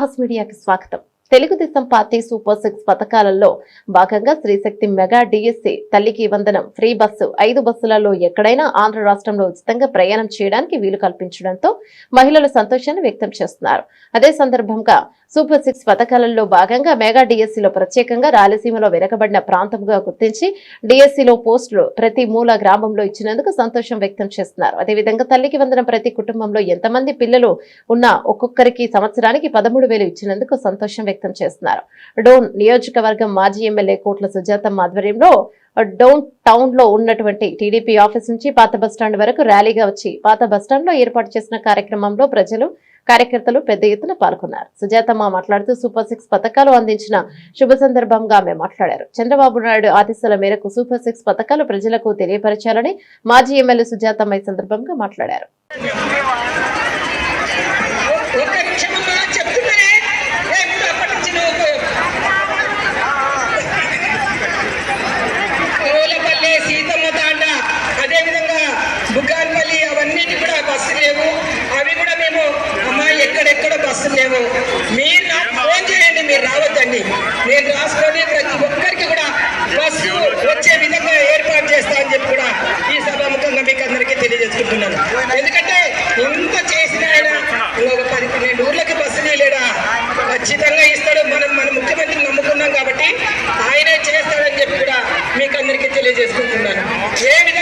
సాహస్ మీడియాకి స్వాగతం. Telugu Desam party super 6 పథకాలలో భాగంగా శ్రీశక్తి మెగా డిఎస్సి తల్లికి వందనం ఫ్రీ బస్సు 5 బస్సులలో ఎక్కడైనా ఆంధ్ర రాష్ట్రంలో ఉచితంగా ప్రయాణం చేయడానికి వీలు కల్పించడంతో మహిళలు సంతోషాన్ని వ్యక్తం చేస్తున్నారు. అదే సందర్భంగా సూపర్ 6 పథకాలలో భాగంగా మెగా డిఎస్సిలో ప్రత్యేకంగా రాయలసీమలో వెనుకబడిన ప్రాంతంగా గుర్తించి డిఎస్సిలో పోస్టులు ప్రతి మూల గ్రామంలో ఇచ్చినందుకు సంతోషం వ్యక్తం చేస్తున్నారు. అదేవిధంగా తల్లికి వందనం ప్రతి కుటుంబంలో ఎంతమంది పిల్లలు ఉన్నా ఒక్కొక్కరికి సంవత్సరానికి 13,000 ఇచ్చినందుకు సంతోషం వ్యక్తం చేస్తున్నారు. డోన్ నియోజకవర్గం మాజీ ఎమ్మెల్యే కోట్ల సుజాతమ్మ ఆధ్వర్యంలో డౌన్ టౌన్ లో ఉన్నటువంటి టీడీపీ ఆఫీస్ నుంచి పాత బస్టాండ్ వరకు ర్యాలీగా వచ్చి పాత బస్టాండ్ లో ఏర్పాటు చేసిన కార్యక్రమంలో ప్రజలు కార్యకర్తలు పెద్ద ఎత్తున పాల్గొన్నారు. సుజాతమ్మ మాట్లాడుతూ సూపర్ 6 పథకాలు అందించిన శుభ సందర్భంగా ఆమె మాట్లాడారు. చంద్రబాబు నాయుడు ఆదేశాల మేరకు సూపర్ 6 పథకాలు ప్రజలకు తెలియపరచాలని మాజీ ఎమ్మెల్యే సుజాతమ్మ ఈ సందర్భంగా మాట్లాడారు. బుకాన్పల్లి అవన్నీ కూడా బస్సు లేవు. అవి కూడా మేము ఎక్కడెక్కడ బస్సులు లేవు. మీరు నాకు ఫోన్ చేయండి, మీరు రావద్దండి. నేను రాసుకొని ప్రతి ఒక్కరికి కూడా బస్సు వచ్చే విధంగా ఏర్పాటు చేస్తా అని చెప్పి కూడా ఈ సభాముఖంగా మీకు అందరికీ తెలియజేసుకుంటున్నాను. ఎందుకంటే ఇంత చేసిన ఆయన ఇంకొక 10-12 ఊర్లకి బస్సులు లేడా ఖచ్చితంగా ఇస్తాడు. మన ముఖ్యమంత్రిని నమ్ముకున్నాం కాబట్టి ఆయనే చేస్తాడని చెప్పి కూడా మీకు అందరికీ తెలియజేసుకుంటున్నాను. ఏ విధంగా